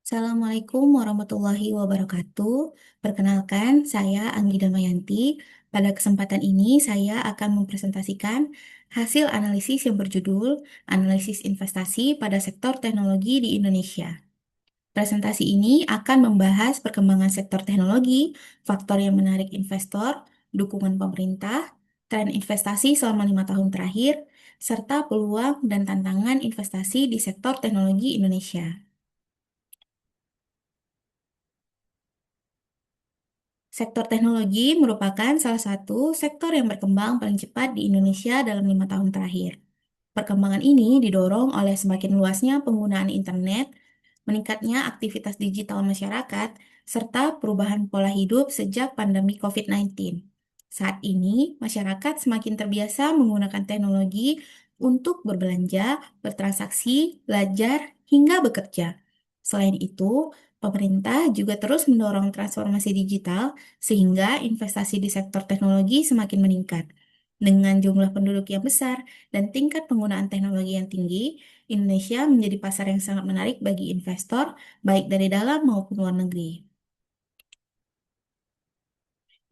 Assalamualaikum warahmatullahi wabarakatuh. Perkenalkan, saya Anggi Damayanti. Pada kesempatan ini, saya akan mempresentasikan hasil analisis yang berjudul Analisis Investasi pada Sektor Teknologi di Indonesia. Presentasi ini akan membahas perkembangan sektor teknologi, faktor yang menarik investor, dukungan pemerintah, tren investasi selama 5 tahun terakhir, serta peluang dan tantangan investasi di sektor teknologi Indonesia. Sektor teknologi merupakan salah satu sektor yang berkembang paling cepat di Indonesia dalam 5 tahun terakhir. Perkembangan ini didorong oleh semakin luasnya penggunaan internet, meningkatnya aktivitas digital masyarakat, serta perubahan pola hidup sejak pandemi COVID-19. Saat ini, masyarakat semakin terbiasa menggunakan teknologi untuk berbelanja, bertransaksi, belajar, hingga bekerja. Selain itu, pemerintah juga terus mendorong transformasi digital sehingga investasi di sektor teknologi semakin meningkat. Dengan jumlah penduduk yang besar dan tingkat penggunaan teknologi yang tinggi, Indonesia menjadi pasar yang sangat menarik bagi investor, baik dari dalam maupun luar negeri.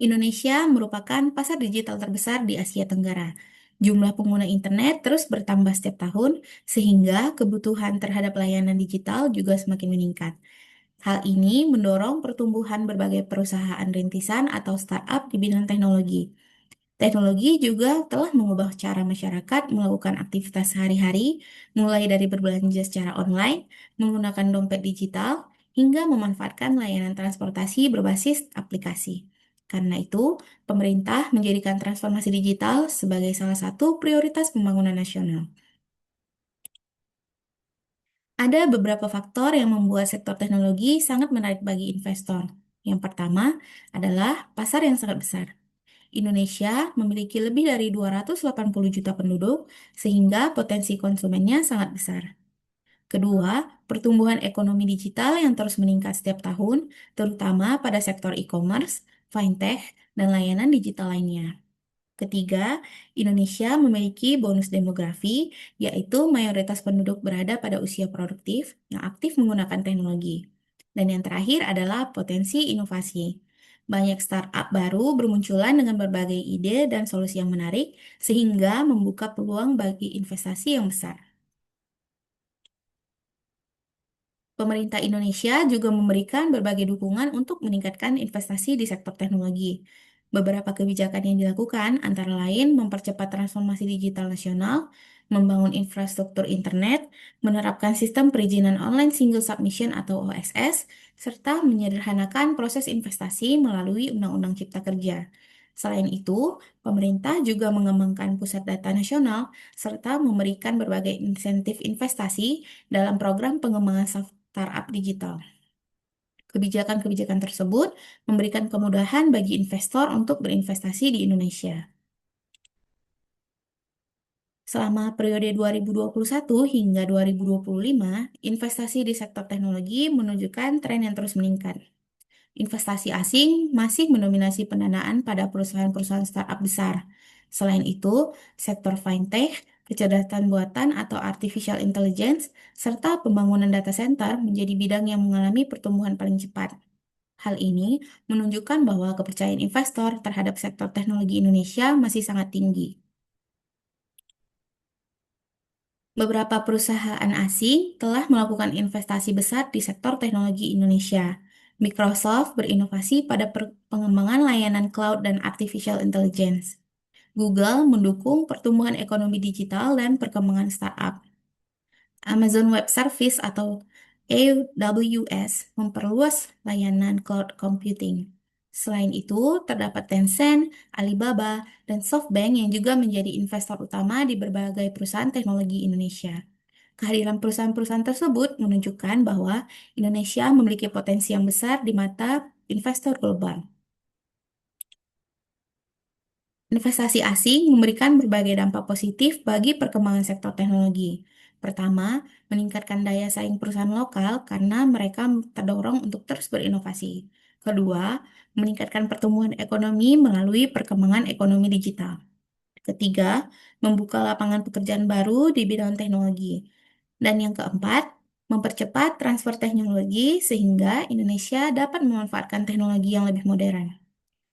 Indonesia merupakan pasar digital terbesar di Asia Tenggara. Jumlah pengguna internet terus bertambah setiap tahun, sehingga kebutuhan terhadap layanan digital juga semakin meningkat. Hal ini mendorong pertumbuhan berbagai perusahaan rintisan atau startup di bidang teknologi. Teknologi juga telah mengubah cara masyarakat melakukan aktivitas sehari-hari, mulai dari berbelanja secara online, menggunakan dompet digital, hingga memanfaatkan layanan transportasi berbasis aplikasi. Karena itu, pemerintah menjadikan transformasi digital sebagai salah satu prioritas pembangunan nasional. Ada beberapa faktor yang membuat sektor teknologi sangat menarik bagi investor. Yang pertama adalah pasar yang sangat besar. Indonesia memiliki lebih dari 280 juta penduduk, sehingga potensi konsumennya sangat besar. Kedua, pertumbuhan ekonomi digital yang terus meningkat setiap tahun, terutama pada sektor e-commerce, fintech, dan layanan digital lainnya. Ketiga, Indonesia memiliki bonus demografi, yaitu mayoritas penduduk berada pada usia produktif yang aktif menggunakan teknologi. Dan yang terakhir adalah potensi inovasi. Banyak startup baru bermunculan dengan berbagai ide dan solusi yang menarik, sehingga membuka peluang bagi investasi yang besar. Pemerintah Indonesia juga memberikan berbagai dukungan untuk meningkatkan investasi di sektor teknologi. Beberapa kebijakan yang dilakukan antara lain mempercepat transformasi digital nasional, membangun infrastruktur internet, menerapkan sistem perizinan online single submission atau OSS, serta menyederhanakan proses investasi melalui Undang-Undang Cipta Kerja. Selain itu, pemerintah juga mengembangkan pusat data nasional serta memberikan berbagai insentif investasi dalam program pengembangan startup digital. Kebijakan-kebijakan tersebut memberikan kemudahan bagi investor untuk berinvestasi di Indonesia. Selama periode 2021 hingga 2025, investasi di sektor teknologi menunjukkan tren yang terus meningkat. Investasi asing masih mendominasi pendanaan pada perusahaan-perusahaan startup besar. Selain itu, sektor fintech, kecerdasan buatan atau artificial intelligence, serta pembangunan data center menjadi bidang yang mengalami pertumbuhan paling cepat. Hal ini menunjukkan bahwa kepercayaan investor terhadap sektor teknologi Indonesia masih sangat tinggi. Beberapa perusahaan asing telah melakukan investasi besar di sektor teknologi Indonesia. Microsoft berinovasi pada pengembangan layanan cloud dan artificial intelligence. Google mendukung pertumbuhan ekonomi digital dan perkembangan startup. Amazon Web Service atau AWS memperluas layanan cloud computing. Selain itu, terdapat Tencent, Alibaba, dan SoftBank yang juga menjadi investor utama di berbagai perusahaan teknologi Indonesia. Kehadiran perusahaan-perusahaan tersebut menunjukkan bahwa Indonesia memiliki potensi yang besar di mata investor global. Investasi asing memberikan berbagai dampak positif bagi perkembangan sektor teknologi. Pertama, meningkatkan daya saing perusahaan lokal karena mereka terdorong untuk terus berinovasi. Kedua, meningkatkan pertumbuhan ekonomi melalui perkembangan ekonomi digital. Ketiga, membuka lapangan pekerjaan baru di bidang teknologi. Dan yang keempat, mempercepat transfer teknologi sehingga Indonesia dapat memanfaatkan teknologi yang lebih modern.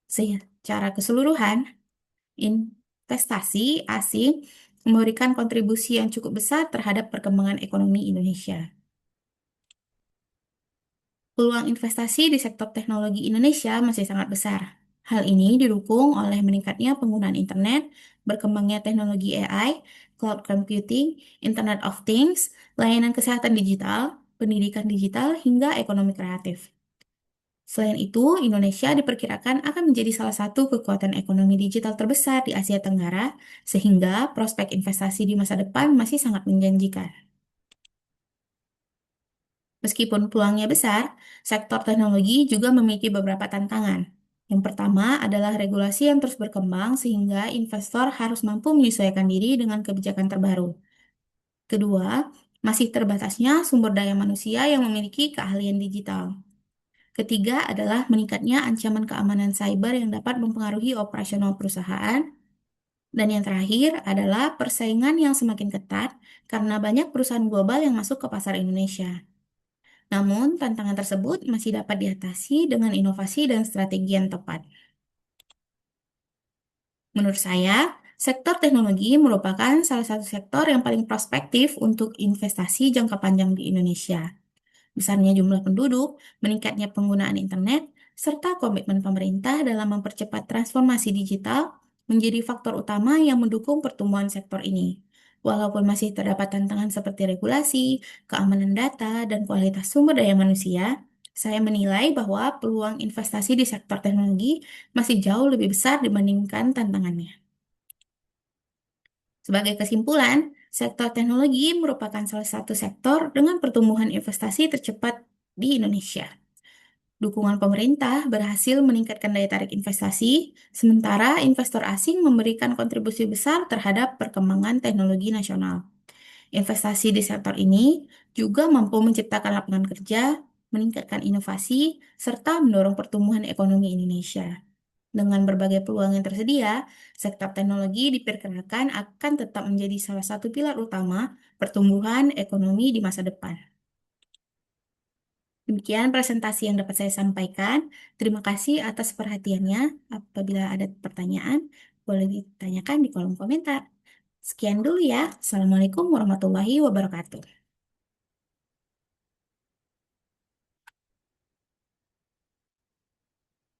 Secara keseluruhan, investasi asing memberikan kontribusi yang cukup besar terhadap perkembangan ekonomi Indonesia. Peluang investasi di sektor teknologi Indonesia masih sangat besar. Hal ini didukung oleh meningkatnya penggunaan internet, berkembangnya teknologi AI, cloud computing, Internet of Things, layanan kesehatan digital, pendidikan digital, hingga ekonomi kreatif. Selain itu, Indonesia diperkirakan akan menjadi salah satu kekuatan ekonomi digital terbesar di Asia Tenggara, sehingga prospek investasi di masa depan masih sangat menjanjikan. Meskipun peluangnya besar, sektor teknologi juga memiliki beberapa tantangan. Yang pertama adalah regulasi yang terus berkembang sehingga investor harus mampu menyesuaikan diri dengan kebijakan terbaru. Kedua, masih terbatasnya sumber daya manusia yang memiliki keahlian digital. Ketiga adalah meningkatnya ancaman keamanan cyber yang dapat mempengaruhi operasional perusahaan. Dan yang terakhir adalah persaingan yang semakin ketat karena banyak perusahaan global yang masuk ke pasar Indonesia. Namun, tantangan tersebut masih dapat diatasi dengan inovasi dan strategi yang tepat. Menurut saya, sektor teknologi merupakan salah satu sektor yang paling prospektif untuk investasi jangka panjang di Indonesia. Besarnya jumlah penduduk, meningkatnya penggunaan internet, serta komitmen pemerintah dalam mempercepat transformasi digital menjadi faktor utama yang mendukung pertumbuhan sektor ini. Walaupun masih terdapat tantangan seperti regulasi, keamanan data, dan kualitas sumber daya manusia, saya menilai bahwa peluang investasi di sektor teknologi masih jauh lebih besar dibandingkan tantangannya. Sebagai kesimpulan, sektor teknologi merupakan salah satu sektor dengan pertumbuhan investasi tercepat di Indonesia. Dukungan pemerintah berhasil meningkatkan daya tarik investasi, sementara investor asing memberikan kontribusi besar terhadap perkembangan teknologi nasional. Investasi di sektor ini juga mampu menciptakan lapangan kerja, meningkatkan inovasi, serta mendorong pertumbuhan ekonomi Indonesia. Dengan berbagai peluang yang tersedia, sektor teknologi diperkirakan akan tetap menjadi salah satu pilar utama pertumbuhan ekonomi di masa depan. Demikian presentasi yang dapat saya sampaikan. Terima kasih atas perhatiannya. Apabila ada pertanyaan, boleh ditanyakan di kolom komentar. Sekian dulu ya. Assalamualaikum warahmatullahi wabarakatuh.